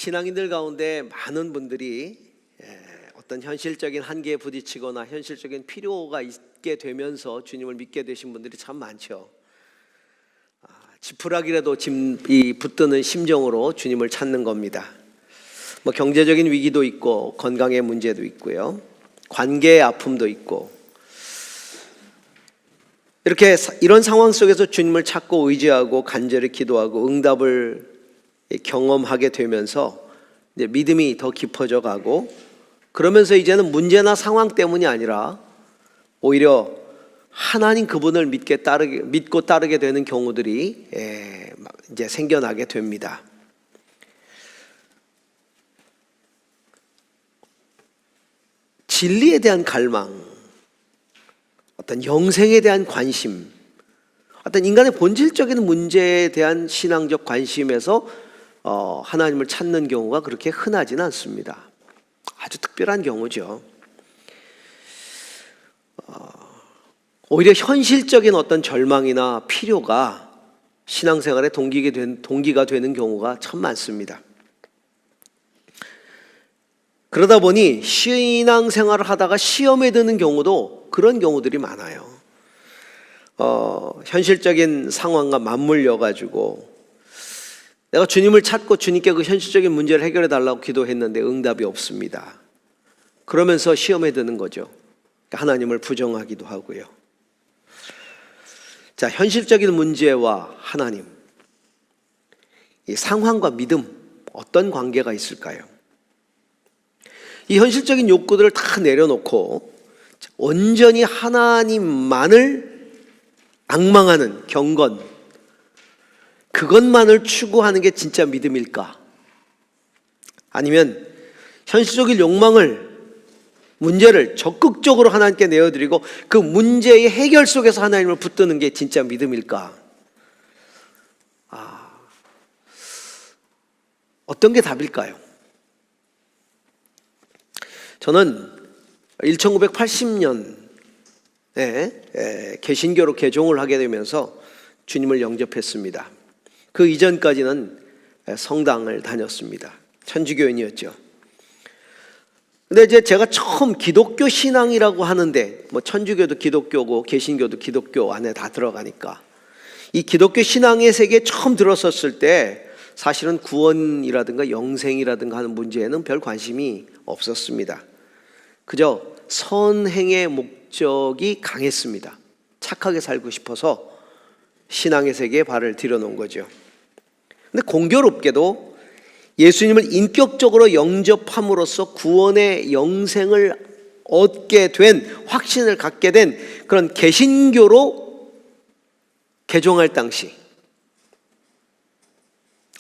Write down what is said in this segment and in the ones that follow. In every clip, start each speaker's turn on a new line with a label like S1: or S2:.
S1: 신앙인들 가운데 많은 분들이 어떤 현실적인 한계에 부딪히거나 현실적인 필요가 있게 되면서 주님을 믿게 되신 분들이 참 많죠. 지푸라기라도 붙드는 심정으로 주님을 찾는 겁니다. 뭐 경제적인 위기도 있고 건강의 문제도 있고요, 관계의 아픔도 있고, 이런 상황 속에서 주님을 찾고 의지하고 간절히 기도하고 응답을 경험하게 되면서 이제 믿음이 더 깊어져 가고, 그러면서 이제는 문제나 상황 때문이 아니라 오히려 하나님 그분을 믿고 따르게 되는 경우들이 이제 생겨나게 됩니다. 진리에 대한 갈망, 어떤 영생에 대한 관심, 어떤 인간의 본질적인 문제에 대한 신앙적 관심에서 하나님을 찾는 경우가 그렇게 흔하지는 않습니다. 아주 특별한 경우죠. 오히려 현실적인 어떤 절망이나 필요가 신앙생활의 동기가 되는 경우가 참 많습니다. 그러다 보니 신앙생활을 하다가 시험에 드는 경우도 그런 경우들이 많아요. 현실적인 상황과 맞물려 가지고 내가 주님을 찾고 주님께 그 현실적인 문제를 해결해 달라고 기도했는데 응답이 없습니다. 그러면서 시험에 드는 거죠. 하나님을 부정하기도 하고요. 자, 현실적인 문제와 하나님, 이 상황과 믿음, 어떤 관계가 있을까요? 이 현실적인 욕구들을 다 내려놓고 온전히 하나님만을 앙망하는 경건, 그것만을 추구하는 게 진짜 믿음일까? 아니면 현실적인 문제를 적극적으로 하나님께 내어드리고 그 문제의 해결 속에서 하나님을 붙드는 게 진짜 믿음일까? 어떤 게 답일까요? 저는 1980년에 개신교로 개종을 하게 되면서 주님을 영접했습니다. 그 이전까지는 성당을 다녔습니다. 천주교인이었죠. 근데 이제 제가 처음 기독교 신앙이라고 하는데, 뭐 천주교도 기독교고 개신교도 기독교 안에 다 들어가니까, 이 기독교 신앙의 세계에 처음 들어섰을 때 사실은 구원이라든가 영생이라든가 하는 문제에는 별 관심이 없었습니다. 그저 선행의 목적이 강했습니다. 착하게 살고 싶어서 신앙의 세계에 발을 들여놓은 거죠. 근데 공교롭게도 예수님을 인격적으로 영접함으로써 구원의 영생을 얻게 된, 확신을 갖게 된 그런 개신교로 개종할 당시,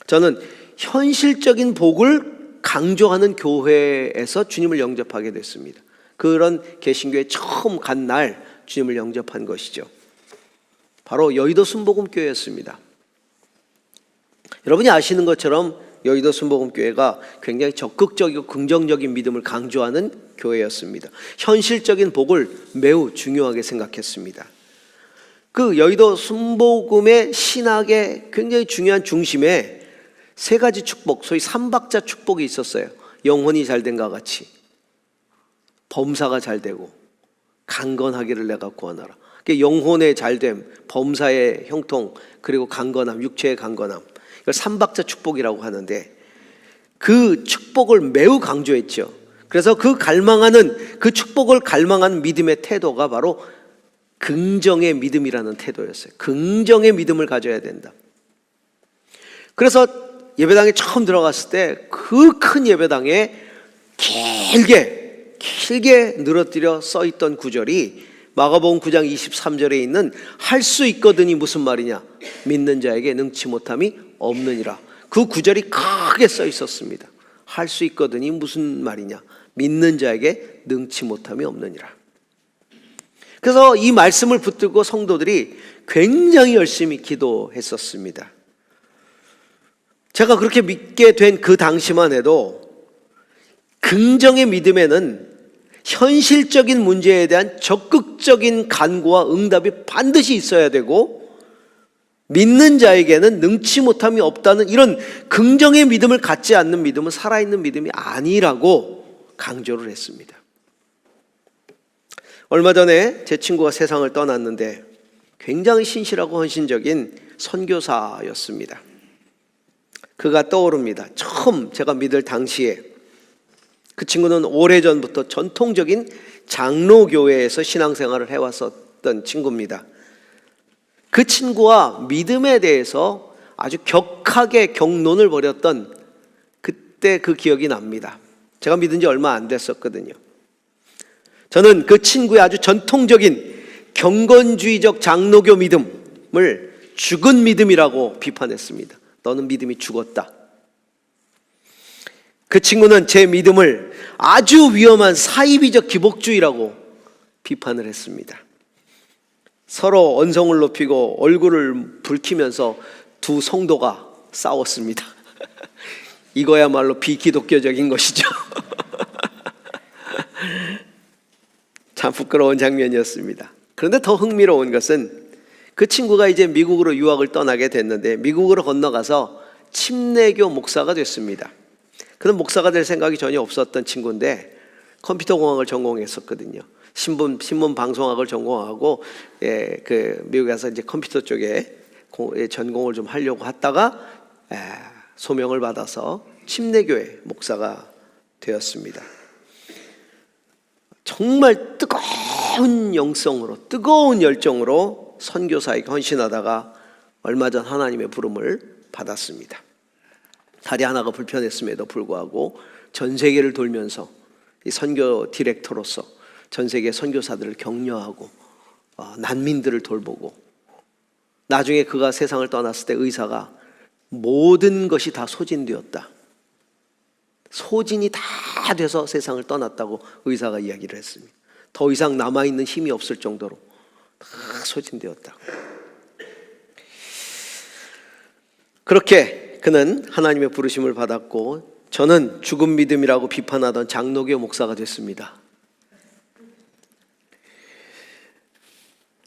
S1: 저는 현실적인 복을 강조하는 교회에서 주님을 영접하게 됐습니다. 그런 개신교에 처음 간 날 주님을 영접한 것이죠. 바로 여의도 순복음교회였습니다. 여러분이 아시는 것처럼 여의도 순복음교회가 굉장히 적극적이고 긍정적인 믿음을 강조하는 교회였습니다. 현실적인 복을 매우 중요하게 생각했습니다. 그 여의도 순복음의 신학의 굉장히 중요한 중심에 세 가지 축복, 소위 삼박자 축복이 있었어요. 영혼이 잘된 것 같이, 범사가 잘되고, 강건하기를 내가 구하노라. 영혼의 잘됨, 범사의 형통, 그리고 강건함, 육체의 강건함, 이걸 삼박자 축복이라고 하는데, 그 축복을 매우 강조했죠. 그래서 그 축복을 갈망하는 믿음의 태도가 바로 긍정의 믿음이라는 태도였어요. 긍정의 믿음을 가져야 된다. 그래서 예배당에 처음 들어갔을 때 그 큰 예배당에 길게 늘어뜨려 써있던 구절이 마가복음 9장 23절에 있는 할 수 있거든이 무슨 말이냐? 믿는 자에게 능치 못함이 없느니라. 그 구절이 크게 써 있었습니다. 할 수 있거든이 무슨 말이냐? 믿는 자에게 능치 못함이 없느니라. 그래서 이 말씀을 붙들고 성도들이 굉장히 열심히 기도했었습니다. 제가 그렇게 믿게 된 그 당시만 해도 긍정의 믿음에는 현실적인 문제에 대한 적극적인 간구와 응답이 반드시 있어야 되고, 믿는 자에게는 능치 못함이 없다는 이런 긍정의 믿음을 갖지 않는 믿음은 살아있는 믿음이 아니라고 강조를 했습니다. 얼마 전에 제 친구가 세상을 떠났는데 굉장히 신실하고 헌신적인 선교사였습니다. 그가 떠오릅니다. 처음 제가 믿을 당시에 그 친구는 오래전부터 전통적인 장로교회에서 신앙생활을 해왔었던 친구입니다. 그 친구와 믿음에 대해서 아주 격하게 격론을 벌였던 그때 그 기억이 납니다. 제가 믿은 지 얼마 안 됐었거든요. 저는 그 친구의 아주 전통적인 경건주의적 장로교 믿음을 죽은 믿음이라고 비판했습니다. 너는 믿음이 죽었다. 그 친구는 제 믿음을 아주 위험한 사이비적 기복주의라고 비판을 했습니다. 서로 언성을 높이고 얼굴을 붉히면서 두 성도가 싸웠습니다. 이거야말로 비기독교적인 것이죠. 참 부끄러운 장면이었습니다. 그런데 더 흥미로운 것은 그 친구가 이제 미국으로 유학을 떠나게 됐는데 미국으로 건너가서 침례교 목사가 됐습니다. 그는 목사가 될 생각이 전혀 없었던 친구인데 컴퓨터공학을 전공했었거든요. 신문 방송학을 전공하고 미국에 가서 이제 컴퓨터 쪽에 전공을 좀 하려고 하다가 소명을 받아서 침례교회 목사가 되었습니다. 정말 뜨거운 영성으로 뜨거운 열정으로 선교사에게 헌신하다가 얼마 전 하나님의 부름을 받았습니다. 다리 하나가 불편했음에도 불구하고 전 세계를 돌면서 이 선교 디렉터로서 전 세계 선교사들을 격려하고 난민들을 돌보고 나중에 그가 세상을 떠났을 때 의사가 모든 것이 다 소진되었다. 소진이 다 돼서 세상을 떠났다고 의사가 이야기를 했습니다. 더 이상 남아있는 힘이 없을 정도로 다 소진되었다고. 그렇게 그는 하나님의 부르심을 받았고 저는 죽은 믿음이라고 비판하던 장로교 목사가 됐습니다.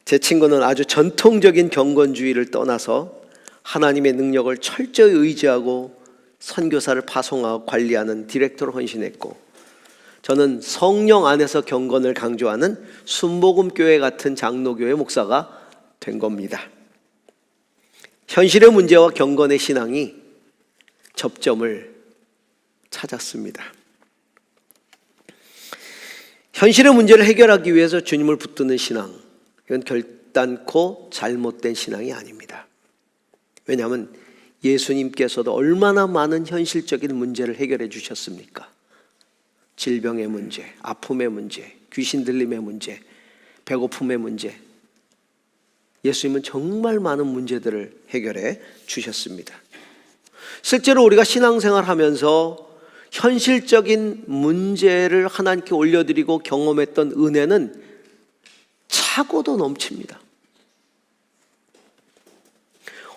S1: 제 친구는 아주 전통적인 경건주의를 떠나서 하나님의 능력을 철저히 의지하고 선교사를 파송하고 관리하는 디렉터로 헌신했고 저는 성령 안에서 경건을 강조하는 순복음교회 같은 장로교회 목사가 된 겁니다. 현실의 문제와 경건의 신앙이 접점을 찾았습니다. 현실의 문제를 해결하기 위해서 주님을 붙드는 신앙, 이건 결단코 잘못된 신앙이 아닙니다. 왜냐하면 예수님께서도 얼마나 많은 현실적인 문제를 해결해 주셨습니까? 질병의 문제, 아픔의 문제, 귀신 들림의 문제, 배고픔의 문제. 예수님은 정말 많은 문제들을 해결해 주셨습니다. 실제로 우리가 신앙생활 하면서 현실적인 문제를 하나님께 올려드리고 경험했던 은혜는 차고도 넘칩니다.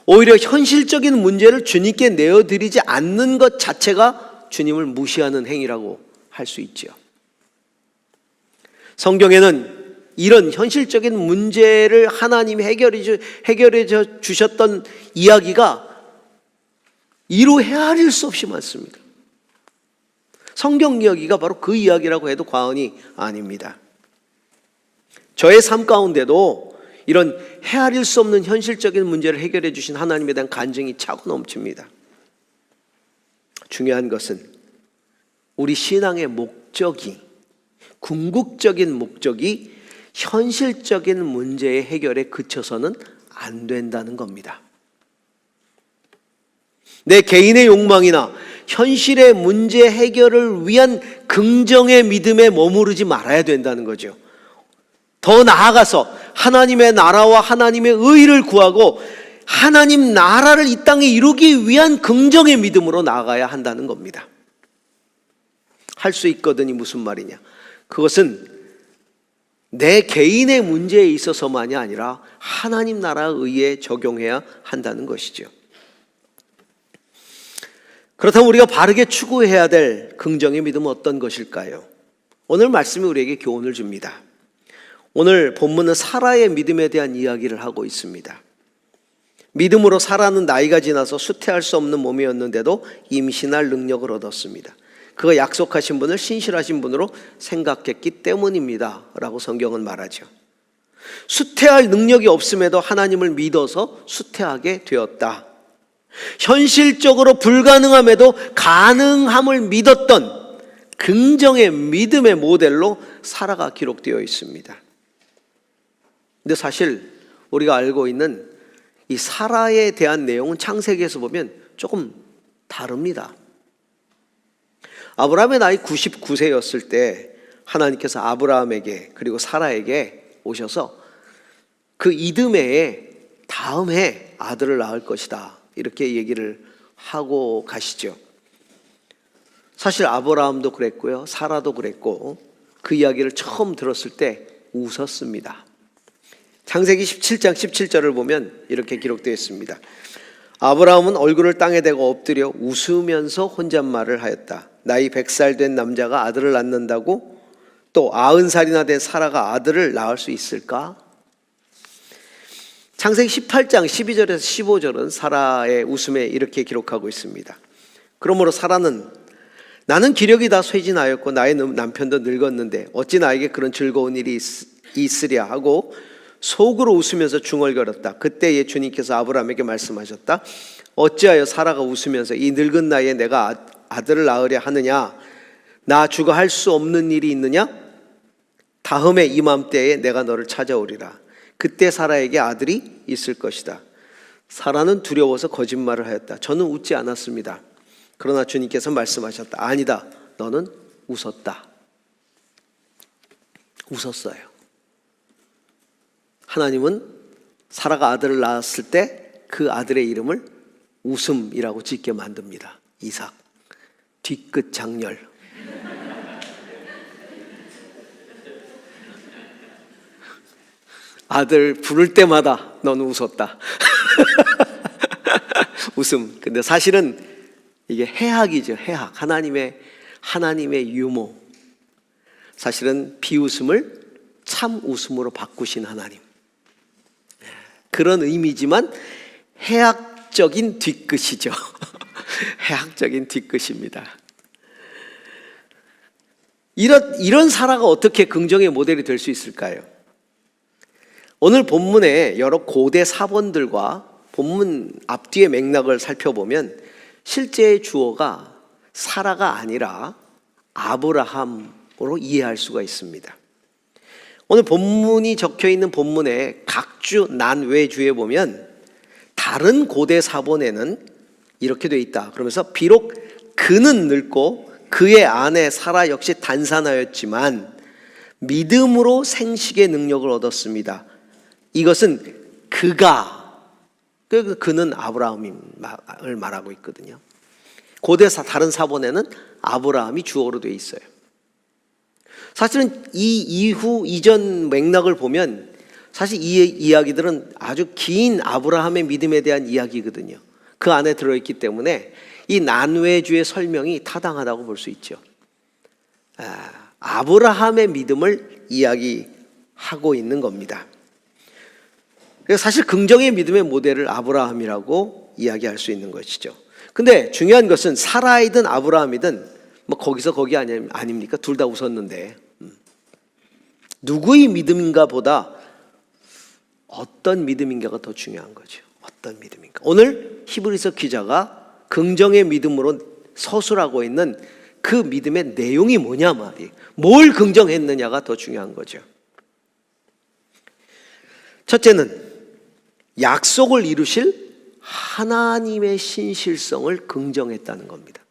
S1: 오히려 현실적인 문제를 주님께 내어드리지 않는 것 자체가 주님을 무시하는 행위라고 할 수 있죠. 성경에는 이런 현실적인 문제를 하나님이 해결해 주셨던 이야기가 이루 헤아릴 수 없이 많습니다. 성경 이야기가 바로 그 이야기라고 해도 과언이 아닙니다. 저의 삶 가운데도 이런 헤아릴 수 없는 현실적인 문제를 해결해 주신 하나님에 대한 간증이 차고 넘칩니다. 중요한 것은 우리 신앙의 목적이, 궁극적인 목적이 현실적인 문제의 해결에 그쳐서는 안 된다는 겁니다. 내 개인의 욕망이나 현실의 문제 해결을 위한 긍정의 믿음에 머무르지 말아야 된다는 거죠. 더 나아가서 하나님의 나라와 하나님의 의를 구하고 하나님 나라를 이 땅에 이루기 위한 긍정의 믿음으로 나아가야 한다는 겁니다. 할 수 있거든이 무슨 말이냐? 그것은 내 개인의 문제에 있어서만이 아니라 하나님 나라의 의에 적용해야 한다는 것이죠. 그렇다면 우리가 바르게 추구해야 될 긍정의 믿음은 어떤 것일까요? 오늘 말씀이 우리에게 교훈을 줍니다. 오늘 본문은 사라의 믿음에 대한 이야기를 하고 있습니다. 믿음으로 사라는 나이가 지나서 수태할 수 없는 몸이었는데도 임신할 능력을 얻었습니다. 그가 약속하신 분을 신실하신 분으로 생각했기 때문입니다 라고 성경은 말하죠. 수태할 능력이 없음에도 하나님을 믿어서 수태하게 되었다. 현실적으로 불가능함에도 가능함을 믿었던 긍정의 믿음의 모델로 사라가 기록되어 있습니다. 근데 사실 우리가 알고 있는 이 사라에 대한 내용은 창세기에서 보면 조금 다릅니다. 아브라함의 나이 99세였을 때 하나님께서 아브라함에게 그리고 사라에게 오셔서 그 이듬해에 다음 해 아들을 낳을 것이다 이렇게 얘기를 하고 가시죠. 사실 아브라함도 그랬고요, 사라도 그랬고 그 이야기를 처음 들었을 때 웃었습니다. 창세기 17장 17절을 보면 이렇게 기록되어 있습니다. 아브라함은 얼굴을 땅에 대고 엎드려 웃으면서 혼잣말을 하였다. 나이 100살 된 남자가 아들을 낳는다고? 또 90살이나 된 사라가 아들을 낳을 수 있을까? 창세기 18장 12절에서 15절은 사라의 웃음에 이렇게 기록하고 있습니다. 그러므로 사라는 나는 기력이 다 쇠진하였고 나의 남편도 늙었는데 어찌 나에게 그런 즐거운 일이 있으랴 하고 속으로 웃으면서 중얼거렸다. 그때 예수님께서 아브라함에게 말씀하셨다. 어찌하여 사라가 웃으면서 이 늙은 나이에 내가 아들을 낳으려 하느냐? 나 주가 할 수 없는 일이 있느냐? 다음에 이맘때에 내가 너를 찾아오리라. 그때 사라에게 아들이 있을 것이다. 사라는 두려워서 거짓말을 하였다. 저는 웃지 않았습니다. 그러나 주님께서 말씀하셨다. 아니다. 너는 웃었다. 웃었어요. 하나님은 사라가 아들을 낳았을 때 그 아들의 이름을 웃음이라고 짓게 만듭니다. 이삭, 뒤끝 장렬. 아들 부를 때마다 너는 웃었다. 웃음. 근데 사실은 이게 해학이죠. 해학. 하나님의 유머. 사실은 비웃음을 참 웃음으로 바꾸신 하나님. 그런 의미지만 해학적인 뒤끝이죠. 해학적인 뒤끝입니다. 이런 사라가 어떻게 긍정의 모델이 될 수 있을까요? 오늘 본문의 여러 고대 사본들과 본문 앞뒤의 맥락을 살펴보면 실제의 주어가 사라가 아니라 아브라함으로 이해할 수가 있습니다. 오늘 본문이 적혀있는 본문의 각주 난외주에 보면 다른 고대 사본에는 이렇게 돼 있다. 그러면서 비록 그는 늙고 그의 아내 사라 역시 단산하였지만 믿음으로 생식의 능력을 얻었습니다. 이것은 그는 아브라함을 말하고 있거든요. 고대 다른 사본에는 아브라함이 주어로 돼 있어요. 사실은 이전 맥락을 보면 사실 이 이야기들은 아주 긴 아브라함의 믿음에 대한 이야기거든요. 그 안에 들어있기 때문에 이 난외주의 설명이 타당하다고 볼 수 있죠. 아브라함의 믿음을 이야기하고 있는 겁니다. 그래서 사실 긍정의 믿음의 모델을 아브라함이라고 이야기할 수 있는 것이죠. 근데 중요한 것은 사라이든 아브라함이든 뭐 거기서 거기 아닙니까? 둘 다 웃었는데 누구의 믿음인가 보다 어떤 믿음인가가 더 중요한 거죠. 어떤 믿음인가. 오늘 히브리서 기자가 긍정의 믿음으로 서술하고 있는 그 믿음의 내용이 뭐냐 말이에요. 뭘 긍정했느냐가 더 중요한 거죠. 첫째는 약속을 이루실 하나님의 신실성을 긍정했다는 겁니다.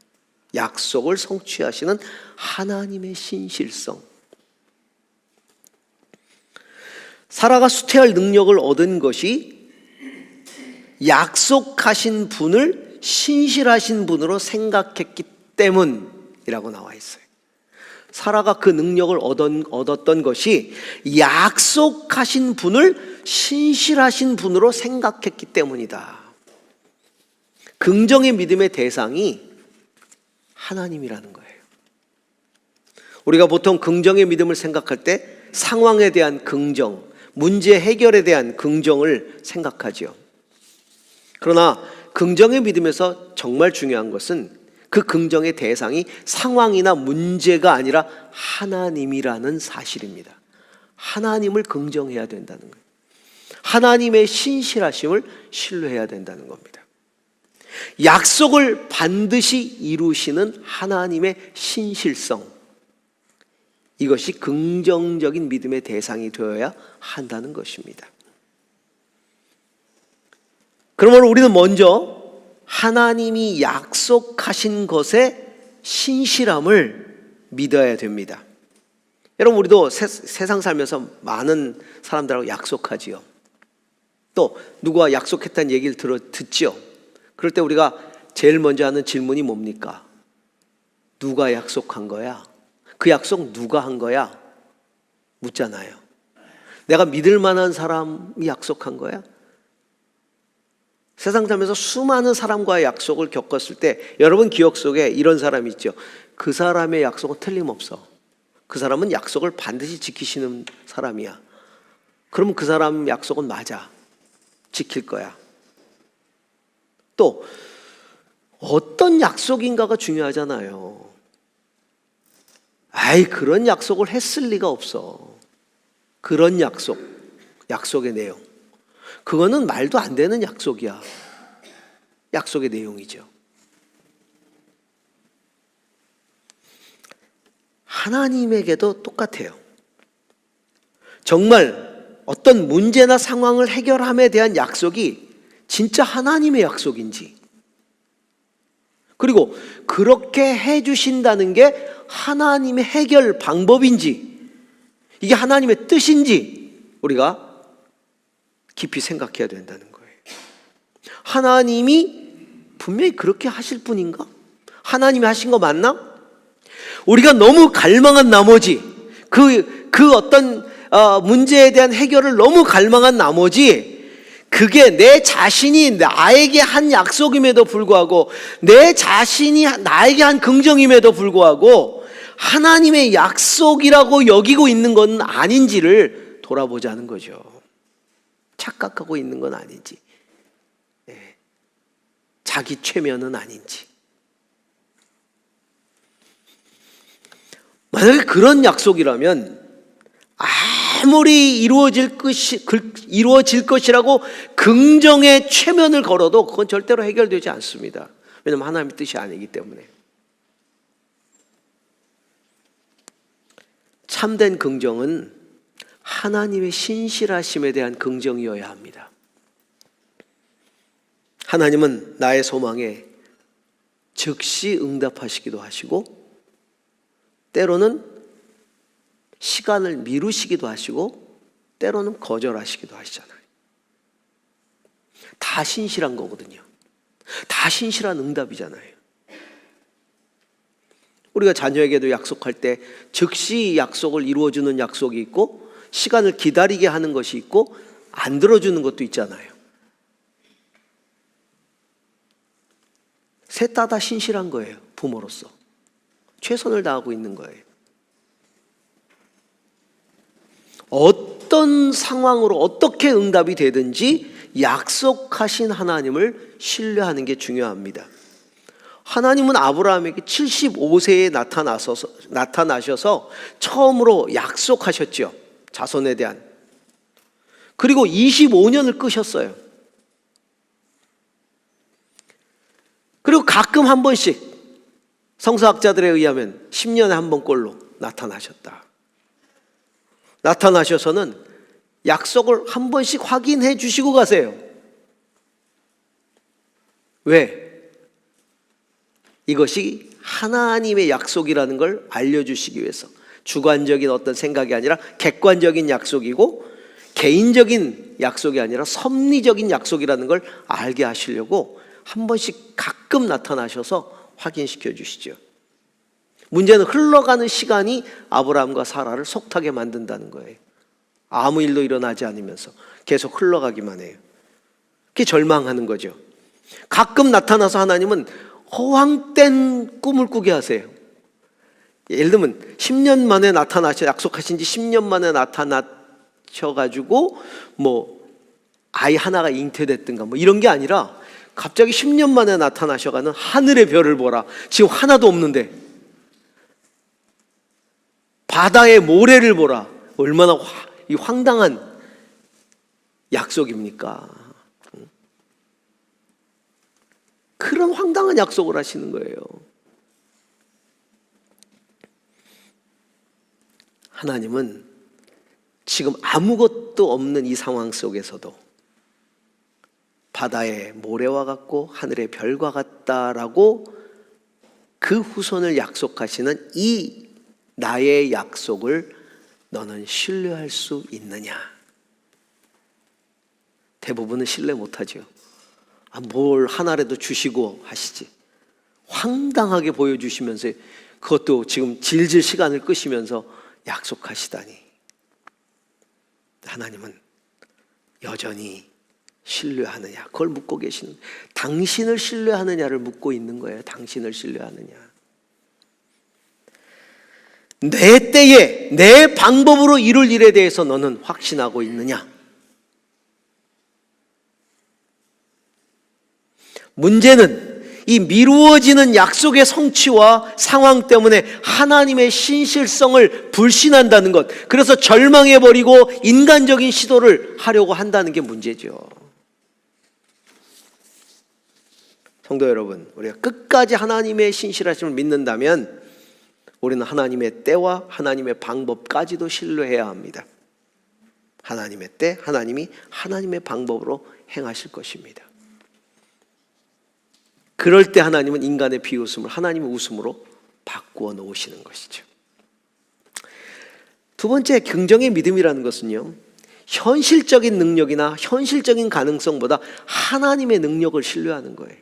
S1: 약속을 성취하시는 하나님의 신실성. 사라가 수태할 능력을 얻은 것이 약속하신 분을 신실하신 분으로 생각했기 때문이라고 나와 있어요. 사라가 그 능력을 얻었던 것이 약속하신 분을 신실하신 분으로 생각했기 때문이다. 긍정의 믿음의 대상이 하나님이라는 거예요. 우리가 보통 긍정의 믿음을 생각할 때 상황에 대한 긍정, 문제 해결에 대한 긍정을 생각하죠. 그러나 긍정의 믿음에서 정말 중요한 것은 그 긍정의 대상이 상황이나 문제가 아니라 하나님이라는 사실입니다. 하나님을 긍정해야 된다는 거예요. 하나님의 신실하심을 신뢰해야 된다는 겁니다. 약속을 반드시 이루시는 하나님의 신실성, 이것이 긍정적인 믿음의 대상이 되어야 한다는 것입니다. 그러므로 우리는 먼저 하나님이 약속하신 것의 신실함을 믿어야 됩니다. 여러분, 우리도 세상 살면서 많은 사람들하고 약속하지요. 또 누가 약속했다는 얘기를 듣죠. 그럴 때 우리가 제일 먼저 하는 질문이 뭡니까? 누가 약속한 거야? 그 약속 누가 한 거야? 묻잖아요. 내가 믿을 만한 사람이 약속한 거야? 세상 살면서 수많은 사람과의 약속을 겪었을 때 여러분 기억 속에 이런 사람이 있죠. 그 사람의 약속은 틀림없어. 그 사람은 약속을 반드시 지키시는 사람이야. 그러면 그 사람 약속은 맞아. 지킬 거야. 또 어떤 약속인가가 중요하잖아요. 아이, 그런 약속을 했을 리가 없어. 그런 약속의 내용, 그거는 말도 안 되는 약속이야. 약속의 내용이죠. 하나님에게도 똑같아요. 정말 어떤 문제나 상황을 해결함에 대한 약속이 진짜 하나님의 약속인지, 그리고 그렇게 해주신다는 게 하나님의 해결 방법인지, 이게 하나님의 뜻인지 우리가 깊이 생각해야 된다는 거예요. 하나님이 분명히 그렇게 하실 분인가? 하나님이 하신 거 맞나? 우리가 너무 갈망한 나머지, 그 어떤 문제에 대한 해결을 너무 갈망한 나머지, 그게 내 자신이 나에게 한 약속임에도 불구하고, 내 자신이 나에게 한 긍정임에도 불구하고 하나님의 약속이라고 여기고 있는 건 아닌지를 돌아보자는 거죠. 착각하고 있는 건 아닌지, 자기 최면은 아닌지. 만약에 그런 약속이라면 아무리 이루어질 것이라고 긍정의 최면을 걸어도 그건 절대로 해결되지 않습니다. 왜냐하면 하나님의 뜻이 아니기 때문에. 참된 긍정은 하나님의 신실하심에 대한 긍정이어야 합니다. 하나님은 나의 소망에 즉시 응답하시기도 하시고, 때로는 시간을 미루시기도 하시고, 때로는 거절하시기도 하시잖아요. 다 신실한 거거든요. 다 신실한 응답이잖아요. 우리가 자녀에게도 약속할 때 즉시 약속을 이루어주는 약속이 있고, 시간을 기다리게 하는 것이 있고, 안 들어주는 것도 있잖아요. 셋 다 신실한 거예요. 부모로서 최선을 다하고 있는 거예요. 어떤 상황으로 어떻게 응답이 되든지 약속하신 하나님을 신뢰하는 게 중요합니다. 하나님은 아브라함에게 75세에 나타나셔서 처음으로 약속하셨죠. 자손에 대한. 그리고 25년을 끄셨어요. 그리고 가끔 한 번씩 성서학자들에 의하면 10년에 한 번꼴로 나타나셨다. 나타나셔서는 약속을 한 번씩 확인해 주시고 가세요. 왜? 이것이 하나님의 약속이라는 걸 알려주시기 위해서. 주관적인 어떤 생각이 아니라 객관적인 약속이고, 개인적인 약속이 아니라 섭리적인 약속이라는 걸 알게 하시려고 한 번씩 가끔 나타나셔서 확인시켜 주시죠. 문제는 흘러가는 시간이 아브라함과 사라를 속타게 만든다는 거예요. 아무 일도 일어나지 않으면서 계속 흘러가기만 해요. 그게 절망하는 거죠. 가끔 나타나서 하나님은 허황된 꿈을 꾸게 하세요. 예를 들면 10년 만에 약속하신 지 10년 만에 나타나셔가지고 아이 하나가 잉태됐든가 이런 게 아니라 갑자기 10년 만에 나타나셔가는 하늘의 별을 보라. 지금 하나도 없는데. 바다의 모래를 보라. 얼마나 이 황당한 약속입니까? 그런 황당한 약속을 하시는 거예요. 하나님은 지금 아무것도 없는 이 상황 속에서도 바다의 모래와 같고 하늘의 별과 같다라고 그 후손을 약속하시는 이 나의 약속을 너는 신뢰할 수 있느냐? 대부분은 신뢰 못하죠. 뭘 하나라도 주시고 하시지. 황당하게 보여주시면서 그것도 지금 질질 시간을 끄시면서 약속하시다니. 하나님은 여전히 신뢰하느냐, 그걸 묻고 계시는, 당신을 신뢰하느냐를 묻고 있는 거예요. 당신을 신뢰하느냐. 내 때에 내 방법으로 이룰 일에 대해서 너는 확신하고 있느냐? 문제는 이 미루어지는 약속의 성취와 상황 때문에 하나님의 신실성을 불신한다는 것, 그래서 절망해버리고 인간적인 시도를 하려고 한다는 게 문제죠. 성도 여러분, 우리가 끝까지 하나님의 신실하심을 믿는다면 우리는 하나님의 때와 하나님의 방법까지도 신뢰해야 합니다. 하나님의 때, 하나님이 하나님의 방법으로 행하실 것입니다. 그럴 때 하나님은 인간의 비웃음을 하나님의 웃음으로 바꾸어 놓으시는 것이죠. 두 번째, 긍정의 믿음이라는 것은요, 현실적인 능력이나 현실적인 가능성보다 하나님의 능력을 신뢰하는 거예요.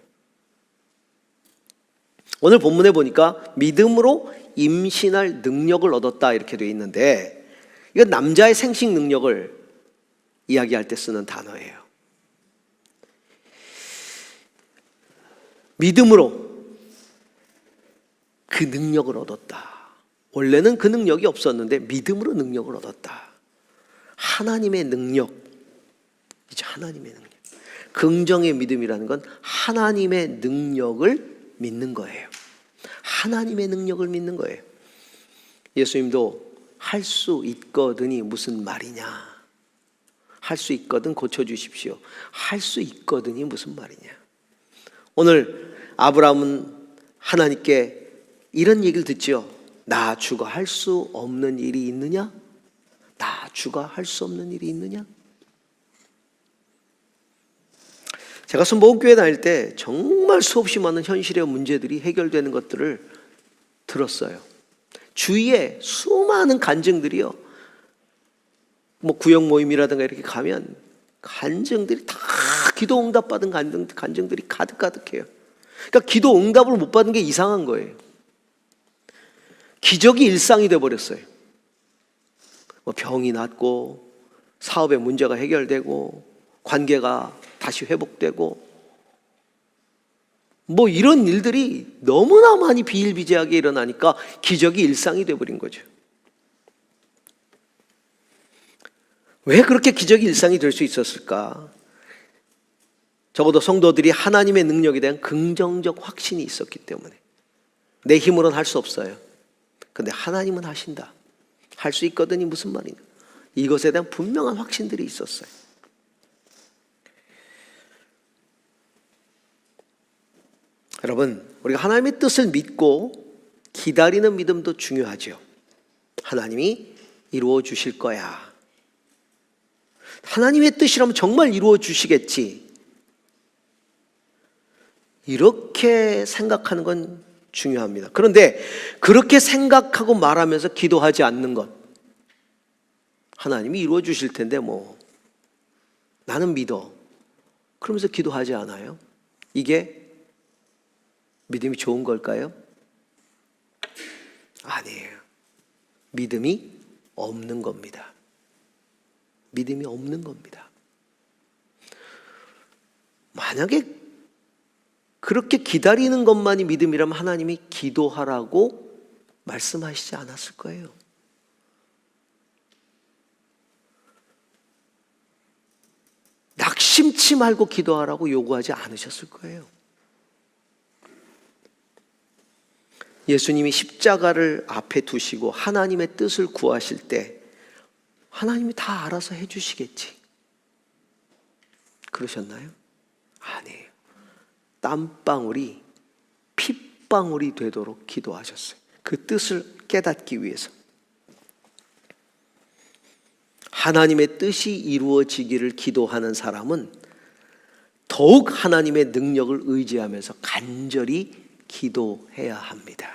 S1: 오늘 본문에 보니까 믿음으로 임신할 능력을 얻었다 이렇게 되어 있는데, 이건 남자의 생식 능력을 이야기할 때 쓰는 단어예요. 믿음으로 그 능력을 얻었다. 원래는 그 능력이 없었는데 믿음으로 능력을 얻었다. 하나님의 능력, 이제 하나님의 능력. 긍정의 믿음이라는 건 하나님의 능력을 믿는 거예요. 하나님의 능력을 믿는 거예요. 예수님도 할 수 있거든이 무슨 말이냐? 할 수 있거든 고쳐주십시오. 할 수 있거든이 무슨 말이냐? 오늘 아브라함은 하나님께 이런 얘기를 듣죠. 나 주가 할 수 없는 일이 있느냐? 나 주가 할 수 없는 일이 있느냐? 제가 순복음교회 다닐 때 정말 수없이 많은 현실의 문제들이 해결되는 것들을 들었어요. 주위에 수많은 간증들이요, 뭐 구역 모임이라든가 이렇게 가면 간증들이 다 기도 응답 받은 간증들이 가득가득해요. 그러니까 기도 응답을 못 받은 게 이상한 거예요. 기적이 일상이 돼버렸어요. 뭐 병이 낫고 사업의 문제가 해결되고 관계가 다시 회복되고 뭐 이런 일들이 너무나 많이 비일비재하게 일어나니까 기적이 일상이 돼버린 거죠. 왜 그렇게 기적이 일상이 될 수 있었을까? 적어도 성도들이 하나님의 능력에 대한 긍정적 확신이 있었기 때문에. 내 힘으로는 할 수 없어요. 근데 하나님은 하신다. 할 수 있거든이 무슨 말이냐? 이것에 대한 분명한 확신들이 있었어요. 여러분, 우리가 하나님의 뜻을 믿고 기다리는 믿음도 중요하죠. 하나님이 이루어 주실 거야. 하나님의 뜻이라면 정말 이루어 주시겠지. 이렇게 생각하는 건 중요합니다. 그런데 그렇게 생각하고 말하면서 기도하지 않는 것, 하나님이 이루어 주실 텐데 뭐 나는 믿어, 그러면서 기도하지 않아요? 이게 믿음이 좋은 걸까요? 아니에요. 믿음이 없는 겁니다. 믿음이 없는 겁니다. 만약에 그렇게 기다리는 것만이 믿음이라면 하나님이 기도하라고 말씀하시지 않았을 거예요. 심치 말고 기도하라고 요구하지 않으셨을 거예요. 예수님이 십자가를 앞에 두시고 하나님의 뜻을 구하실 때 하나님이 다 알아서 해주시겠지, 그러셨나요? 아니에요. 땀방울이 핏방울이 되도록 기도하셨어요. 그 뜻을 깨닫기 위해서. 하나님의 뜻이 이루어지기를 기도하는 사람은 더욱 하나님의 능력을 의지하면서 간절히 기도해야 합니다.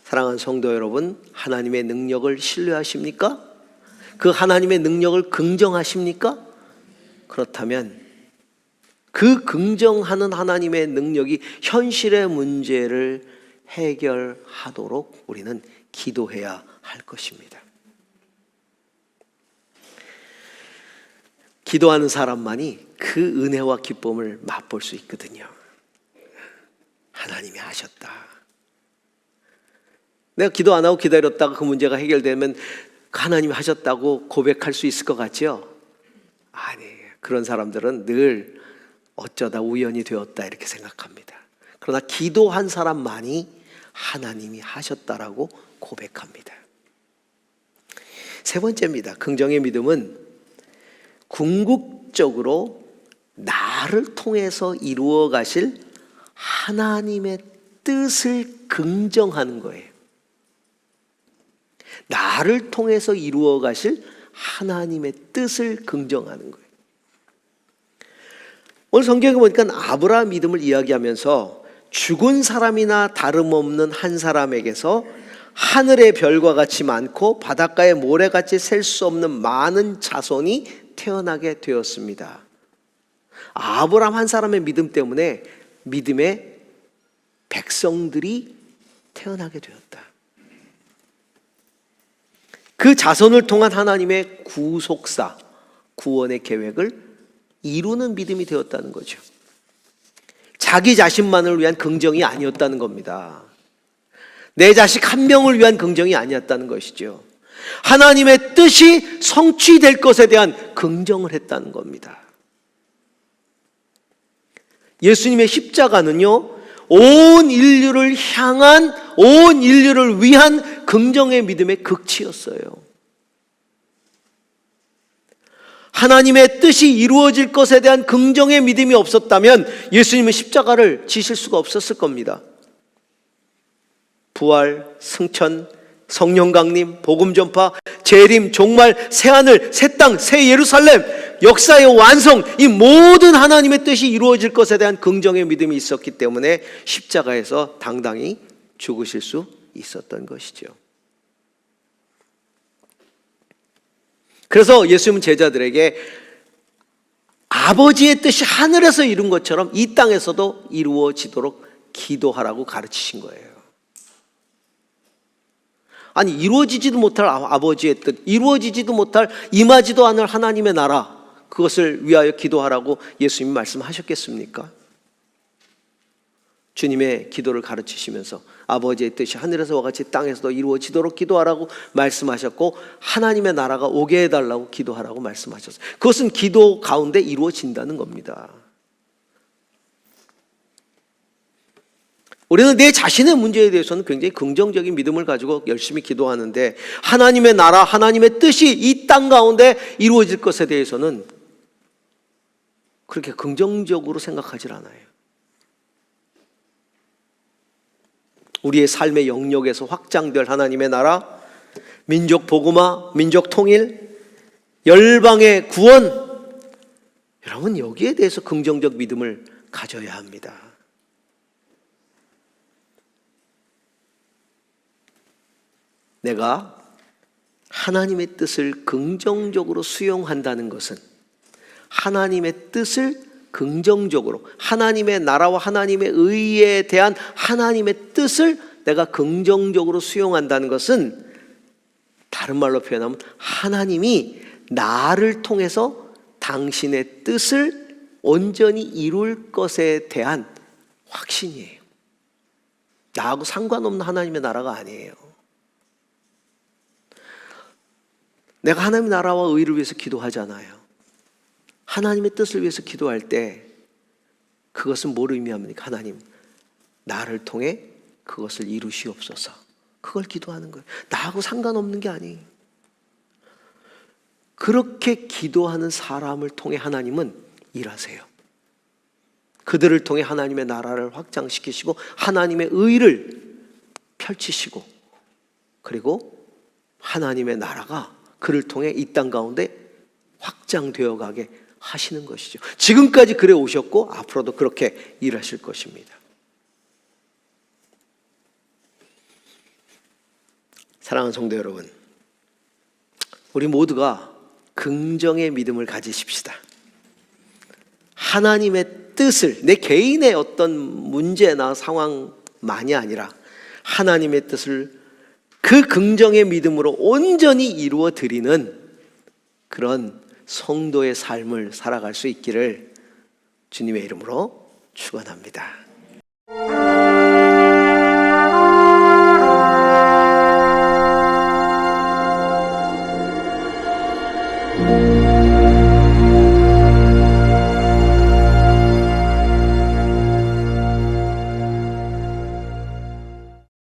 S1: 사랑하는 성도 여러분, 하나님의 능력을 신뢰하십니까? 그 하나님의 능력을 긍정하십니까? 그렇다면 그 긍정하는 하나님의 능력이 현실의 문제를 해결하도록 우리는 기도해야 할 것입니다. 기도하는 사람만이 그 은혜와 기쁨을 맛볼 수 있거든요. 하나님이 하셨다. 내가 기도 안 하고 기다렸다가 그 문제가 해결되면 하나님이 하셨다고 고백할 수 있을 것 같죠? 아니에요. 그런 사람들은 늘 어쩌다 우연이 되었다 이렇게 생각합니다. 그러나 기도한 사람만이 하나님이 하셨다라고 고백합니다. 세 번째입니다. 긍정의 믿음은 궁극적으로 나를 통해서 이루어 가실 하나님의 뜻을 긍정하는 거예요. 나를 통해서 이루어 가실 하나님의 뜻을 긍정하는 거예요. 오늘 성경에 보니까 아브라함 믿음을 이야기하면서 죽은 사람이나 다름없는 한 사람에게서 하늘의 별과 같이 많고 바닷가의 모래같이 셀 수 없는 많은 자손이 태어나게 되었습니다. 아브라함 한 사람의 믿음 때문에 믿음의 백성들이 태어나게 되었다. 그 자손을 통한 하나님의 구속사, 구원의 계획을 이루는 믿음이 되었다는 거죠. 자기 자신만을 위한 긍정이 아니었다는 겁니다. 내 자식 한 명을 위한 긍정이 아니었다는 것이죠. 하나님의 뜻이 성취될 것에 대한 긍정을 했다는 겁니다. 예수님의 십자가는요, 온 인류를 향한, 온 인류를 위한 긍정의 믿음의 극치였어요. 하나님의 뜻이 이루어질 것에 대한 긍정의 믿음이 없었다면 예수님은 십자가를 지실 수가 없었을 겁니다. 부활, 승천, 성령 강림, 복음 전파, 재림, 종말, 새하늘, 새 땅, 새 예루살렘, 역사의 완성, 이 모든 하나님의 뜻이 이루어질 것에 대한 긍정의 믿음이 있었기 때문에 십자가에서 당당히 죽으실 수 있었던 것이죠. 그래서 예수님은 제자들에게 아버지의 뜻이 하늘에서 이룬 것처럼 이 땅에서도 이루어지도록 기도하라고 가르치신 거예요. 아니, 이루어지지도 못할 아버지의 뜻, 이루어지지도 못할, 임하지도 않을 하나님의 나라, 그것을 위하여 기도하라고 예수님이 말씀하셨겠습니까? 주님의 기도를 가르치시면서 아버지의 뜻이 하늘에서와 같이 땅에서도 이루어지도록 기도하라고 말씀하셨고, 하나님의 나라가 오게 해달라고 기도하라고 말씀하셨어요. 그것은 기도 가운데 이루어진다는 겁니다. 우리는 내 자신의 문제에 대해서는 굉장히 긍정적인 믿음을 가지고 열심히 기도하는데, 하나님의 나라, 하나님의 뜻이 이 땅 가운데 이루어질 것에 대해서는 그렇게 긍정적으로 생각하지 않아요. 우리의 삶의 영역에서 확장될 하나님의 나라, 민족 복음화, 민족 통일, 열방의 구원, 여러분 여기에 대해서 긍정적 믿음을 가져야 합니다. 내가 하나님의 뜻을 긍정적으로 수용한다는 것은 하나님의 뜻을 긍정적으로, 하나님의 나라와 하나님의 의에 대한 하나님의 뜻을 내가 긍정적으로 수용한다는 것은, 다른 말로 표현하면 하나님이 나를 통해서 당신의 뜻을 온전히 이룰 것에 대한 확신이에요. 나하고 상관없는 하나님의 나라가 아니에요. 내가 하나님의 나라와 의를 위해서 기도하잖아요. 하나님의 뜻을 위해서 기도할 때 그것은 뭘 의미합니까? 하나님, 나를 통해 그것을 이루시옵소서. 그걸 기도하는 거예요. 나하고 상관없는 게 아니에요. 그렇게 기도하는 사람을 통해 하나님은 일하세요. 그들을 통해 하나님의 나라를 확장시키시고 하나님의 의를 펼치시고, 그리고 하나님의 나라가 그를 통해 이 땅 가운데 확장되어 가게 하시는 것이죠. 지금까지 그래 오셨고 앞으로도 그렇게 일하실 것입니다. 사랑하는 성도 여러분, 우리 모두가 긍정의 믿음을 가지십시다. 하나님의 뜻을, 내 개인의 어떤 문제나 상황만이 아니라 하나님의 뜻을 그 긍정의 믿음으로 온전히 이루어 드리는 그런 성도의 삶을 살아갈 수 있기를 주님의 이름으로 축원합니다.